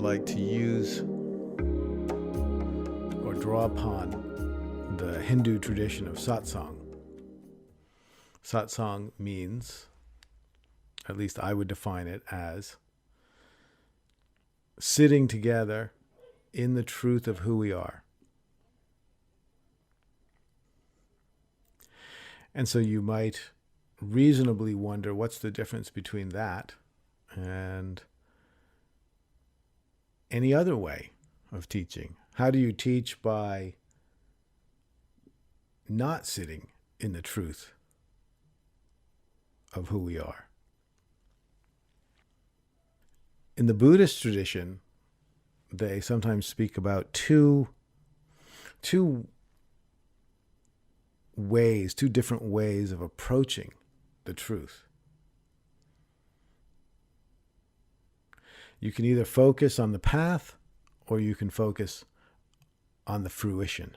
like to use or draw upon the Hindu tradition of Satsang. Satsang means, at least I would define it as, sitting together in the truth of who we are. And so you might reasonably wonder, what's the difference between that and any other way of teaching? How do you teach by not sitting in the truth of who we are? In the Buddhist tradition, they sometimes speak about two different ways of approaching the truth. You can either focus on the path or you can focus on the fruition.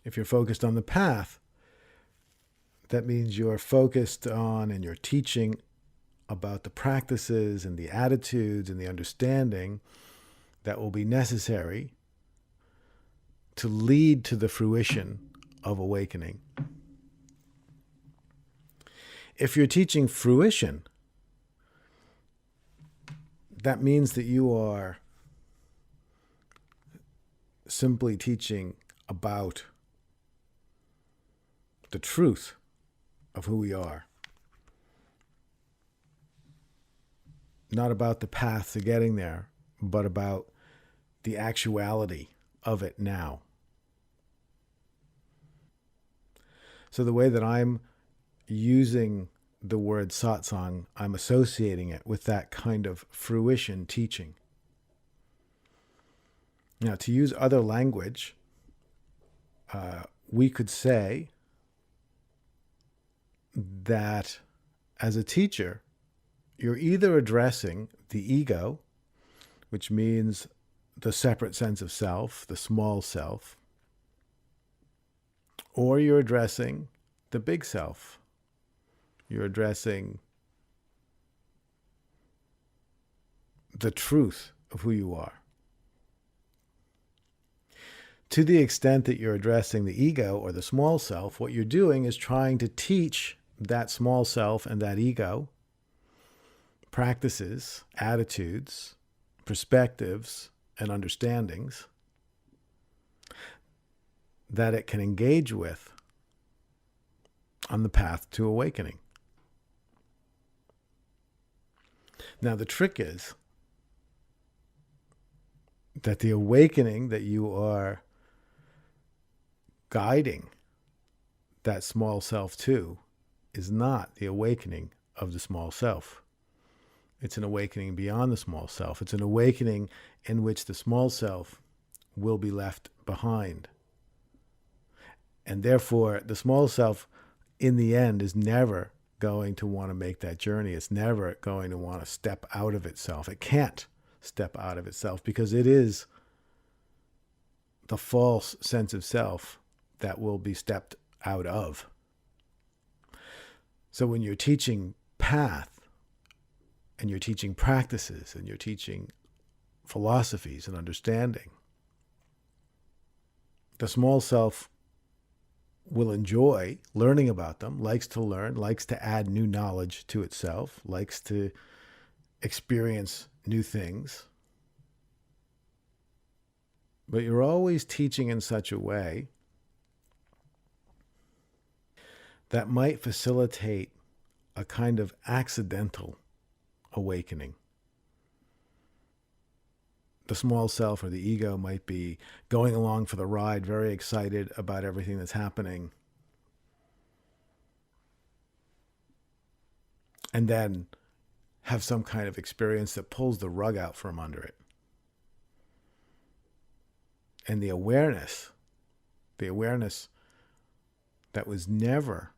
If you're focused on the path, that means you're focused on and you're teaching about the practices and the attitudes and the understanding that will be necessary to lead to the fruition of awakening. If you're teaching fruition, that means that you are simply teaching about the truth of who we are. Not about the path to getting there, but about the actuality of it now. So the way that I'm using the word satsang, I'm associating it with that kind of fruition teaching. Now, to use other language, we could say that as a teacher, you're either addressing the ego, which means the separate sense of self, the small self, or you're addressing the big self. You're addressing the truth of who you are. To the extent that you're addressing the ego or the small self, what you're doing is trying to teach that small self and that ego practices, attitudes, perspectives, and understandings that it can engage with on the path to awakening. Now, the trick is that the awakening that you are guiding that small self to is not the awakening of the small self. It's an awakening beyond the small self. It's an awakening in which the small self will be left behind. And therefore, the small self, in the end, is never going to want to make that journey. It's never going to want to step out of itself. It can't step out of itself because it is the false sense of self that will be stepped out of. So when you're teaching path, and you're teaching practices, and you're teaching philosophies and understanding, the small self will enjoy learning about them, likes to learn, likes to add new knowledge to itself, likes to experience new things. But you're always teaching in such a way that might facilitate a kind of accidental awakening. The small self or the ego might be going along for the ride, very excited about everything that's happening, and then have some kind of experience that pulls the rug out from under it. And the awareness that was never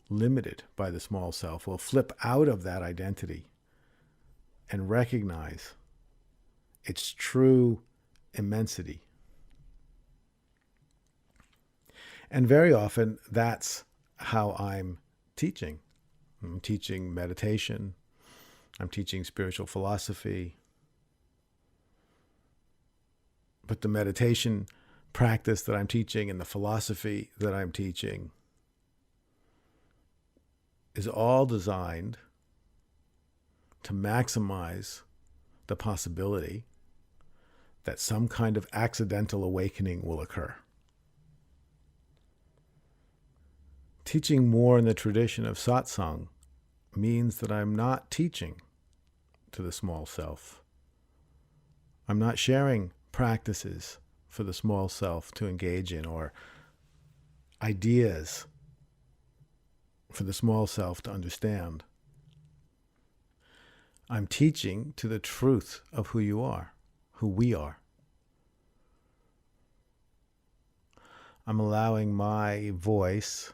limited by the small self will flip out of that identity and recognize its true immensity. And very often, that's how I'm teaching. I'm teaching meditation. I'm teaching spiritual philosophy. But the meditation practice that I'm teaching and the philosophy that I'm teaching is all designed to maximize the possibility that some kind of accidental awakening will occur. Teaching more in the tradition of Satsang means that I'm not teaching to the small self. I'm not sharing practices for the small self to engage in or ideas for the small self to understand. I'm teaching to the truth of who you are, who we are. I'm allowing my voice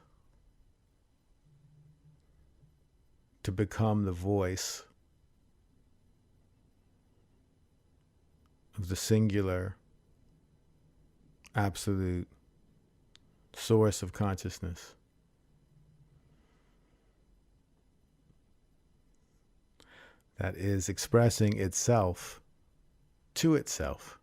to become the voice of the singular, absolute source of consciousness. That is expressing itself to itself.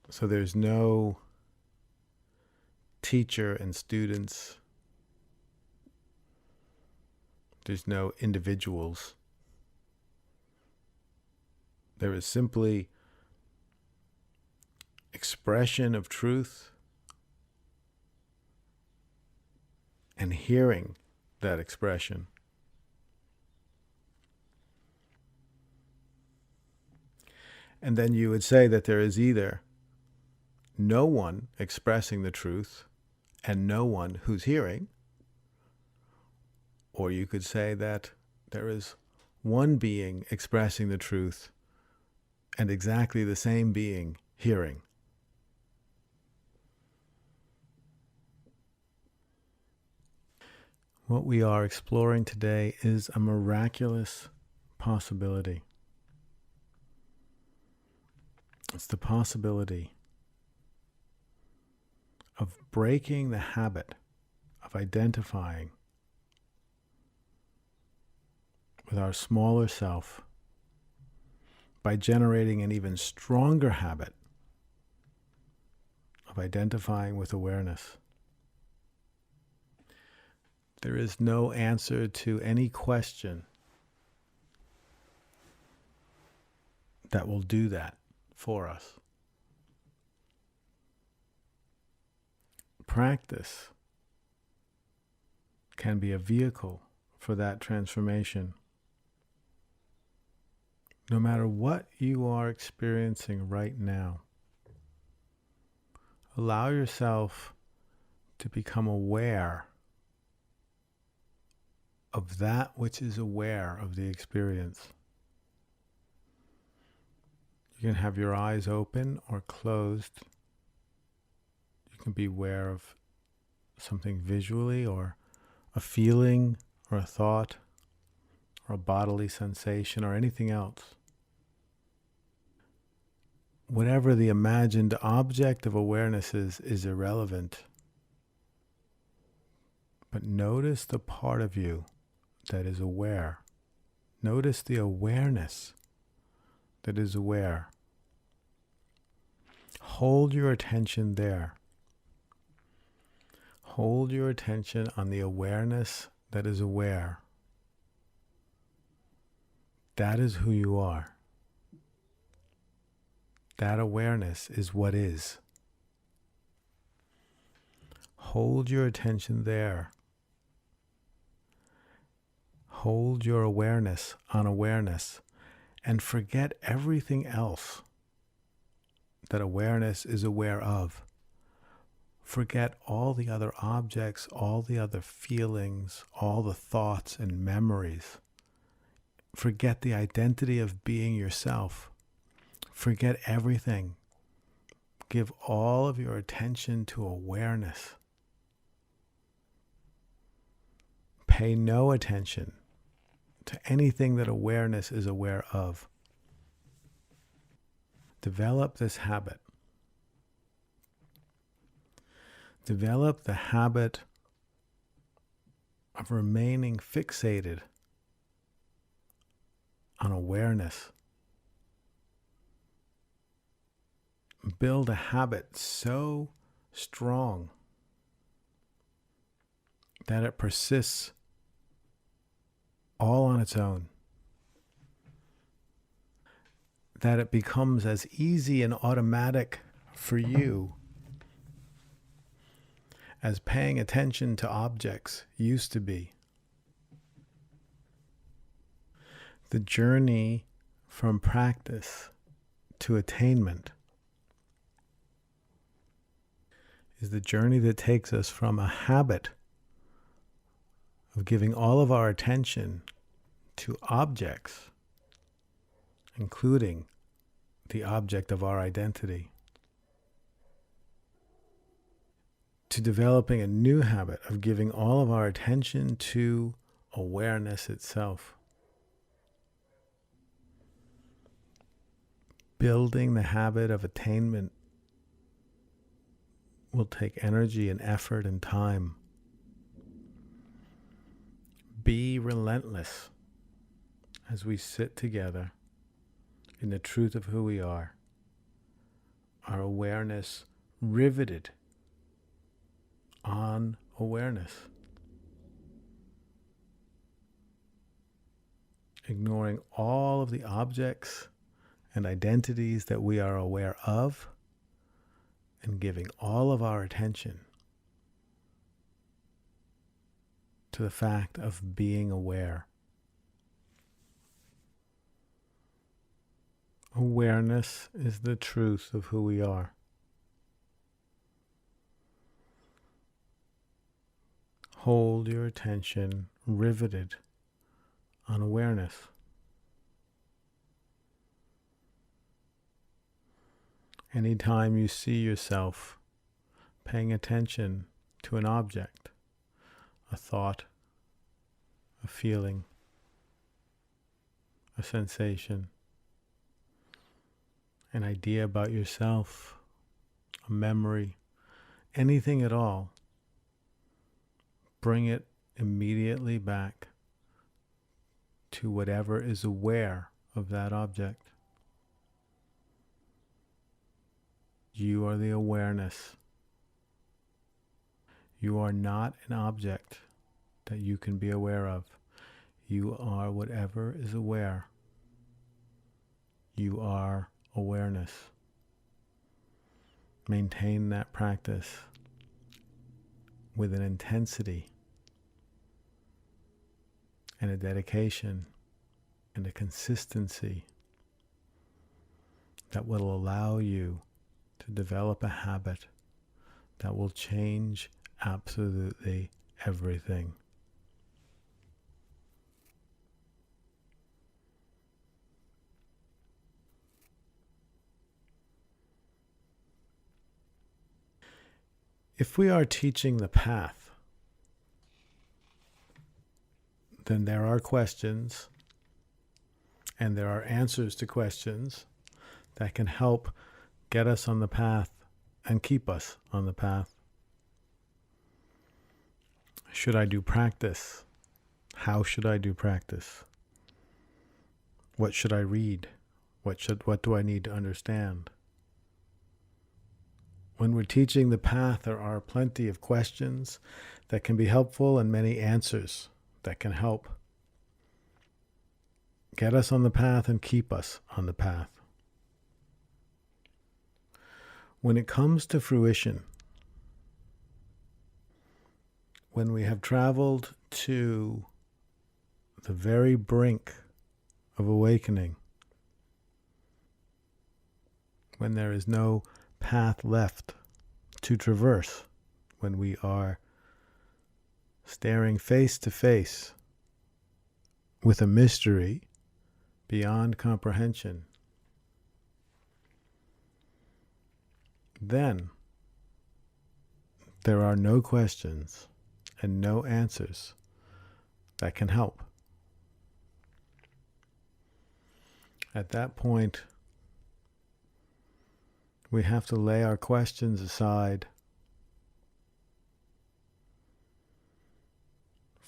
So there's no teacher and students. There's no individuals. There is simply expression of truth and hearing that expression. And then you would say that there is either no one expressing the truth and no one who's hearing, or you could say that there is one being expressing the truth and exactly the same being hearing. What we are exploring today is a miraculous possibility. It's the possibility of breaking the habit of identifying with our smaller self by generating an even stronger habit of identifying with awareness. There is no answer to any question that will do that for us. Practice can be a vehicle for that transformation. No matter what you are experiencing right now, allow yourself to become aware of that which is aware of the experience. You can have your eyes open or closed. You can be aware of something visually or a feeling or a thought or a bodily sensation or anything else. Whatever the imagined object of awareness is irrelevant. But notice the part of you that is aware. Notice the awareness that is aware. Hold your attention there. Hold your attention on the awareness that is aware. That is who you are. That awareness is what is. Hold your attention there. Hold your awareness on awareness and forget everything else that awareness is aware of. Forget all the other objects, all the other feelings, all the thoughts and memories. Forget the identity of being yourself. Forget everything. Give all of your attention to awareness. Pay no attention to anything that awareness is aware of. Develop this habit. Develop the habit of remaining fixated on awareness. Build a habit so strong that it persists all on its own, that it becomes as easy and automatic for you as paying attention to objects used to be. The journey from practice to attainment is the journey that takes us from a habit of giving all of our attention to objects, including the object of our identity, to developing a new habit of giving all of our attention to awareness itself. Building the habit of attainment will take energy and effort and time. Be relentless as we sit together in the truth of who we are, our awareness riveted on awareness, ignoring all of the objects and identities that we are aware of, and giving all of our attention to the fact of being aware. Awareness is the truth of who we are. Hold your attention riveted on awareness. Anytime you see yourself paying attention to an object, a thought, a feeling, a sensation, an idea about yourself, a memory, anything at all, bring it immediately back to whatever is aware of that object. You are the awareness. You are not an object that you can be aware of. You are whatever is aware. You are awareness. Maintain that practice with an intensity and a dedication and a consistency that will allow you to develop a habit that will change absolutely everything. If we are teaching the path, then there are questions and there are answers to questions that can help get us on the path and keep us on the path. Should I do practice? How should I do practice? What should I read? What do I need to understand? When we're teaching the path, there are plenty of questions that can be helpful and many answers that can help get us on the path and keep us on the path. When it comes to fruition, when we have traveled to the very brink of awakening, when there is no path left to traverse, when we are staring face to face with a mystery beyond comprehension, then there are no questions and no answers that can help. At that point, we have to lay our questions aside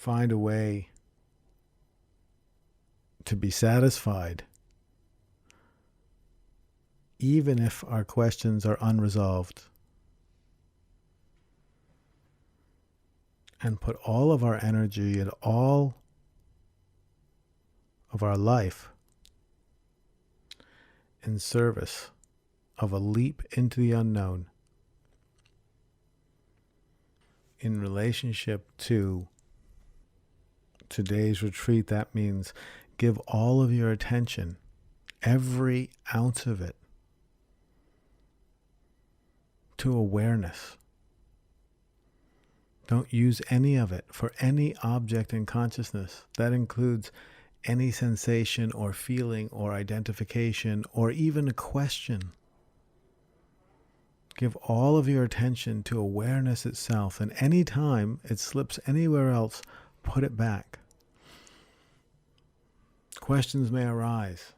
find a way to be satisfied, even if our questions are unresolved, and put all of our energy and all of our life in service of a leap into the unknown in relationship to today's retreat. That means give all of your attention, every ounce of it, to awareness. Don't use any of it for any object in consciousness. That includes any sensation or feeling or identification or even a question. Give all of your attention to awareness itself, and any time it slips anywhere else, put it back. Questions may arise.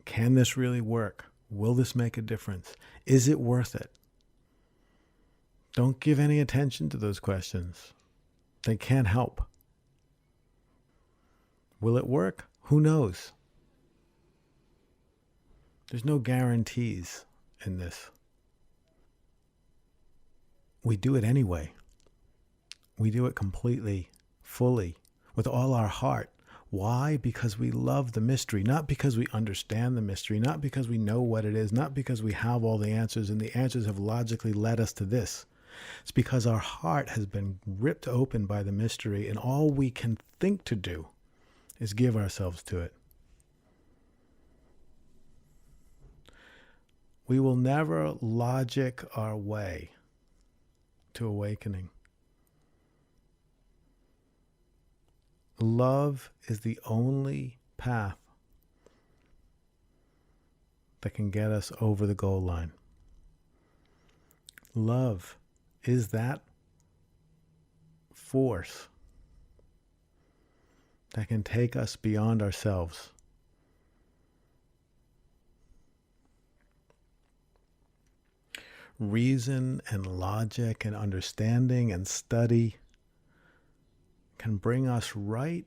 Can this really work? Will this make a difference? Is it worth it? Don't give any attention to those questions. They can't help. Will it work? Who knows? There's no guarantees in this. We do it anyway. We do it completely, fully, with all our heart. Why? Because we love the mystery, not because we understand the mystery, not because we know what it is, not because we have all the answers and the answers have logically led us to this. It's because our heart has been ripped open by the mystery, and all we can think to do is give ourselves to it. We will never logic our way to awakening. Love is the only path that can get us over the goal line. Love is that force that can take us beyond ourselves. Reason and logic and understanding and study can bring us right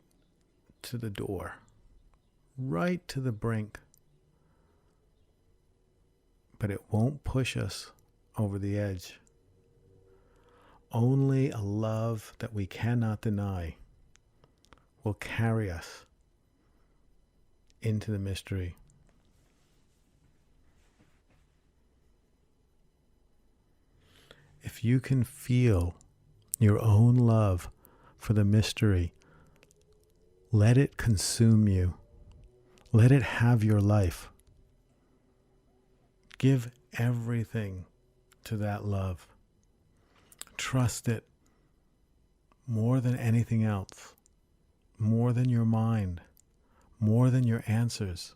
to the door, right to the brink, but it won't push us over the edge. Only a love that we cannot deny will carry us into the mystery. If you can feel your own love for the mystery, let it consume you. Let it have your life. Give everything to that love. Trust it more than anything else, more than your mind, more than your answers.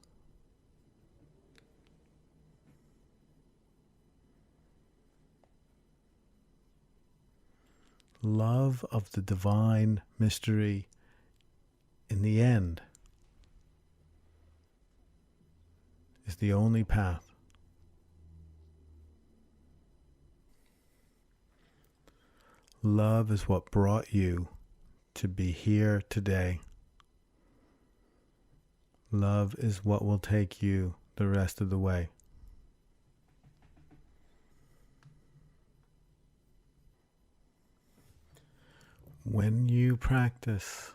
Love of the divine mystery, in the end, is the only path. Love is what brought you to be here today. Love is what will take you the rest of the way. When you practice,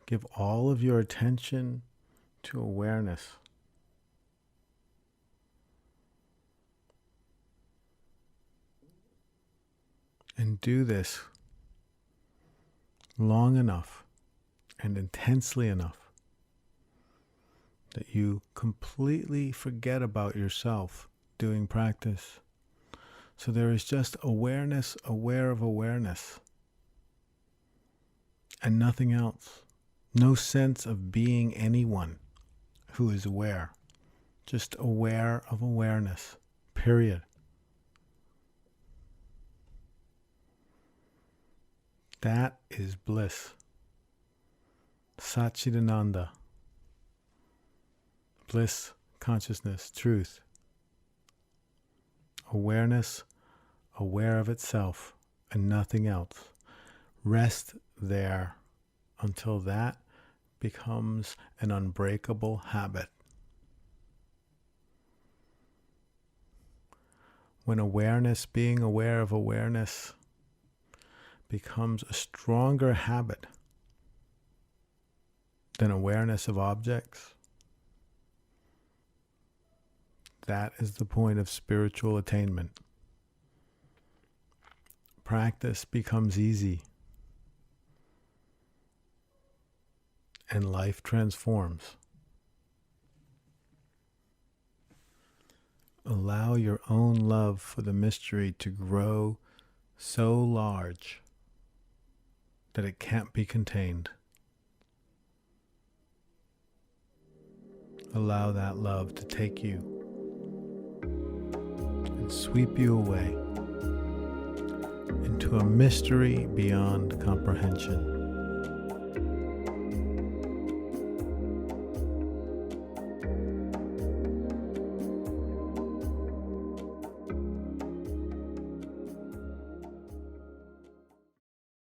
give all of your attention to awareness. And do this long enough and intensely enough that you completely forget about yourself doing practice. So there is just awareness, aware of awareness, and nothing else. No sense of being anyone who is aware. Just aware of awareness, period. That is bliss. Satchidananda. Bliss, consciousness, truth. Awareness, aware of itself and nothing else. Rest there until that becomes an unbreakable habit. When awareness, being aware of awareness, becomes a stronger habit than awareness of objects, that is the point of spiritual attainment. Practice becomes easy, and life transforms. Allow your own love for the mystery to grow so large that it can't be contained. Allow that love to take you and sweep you away into a mystery beyond comprehension.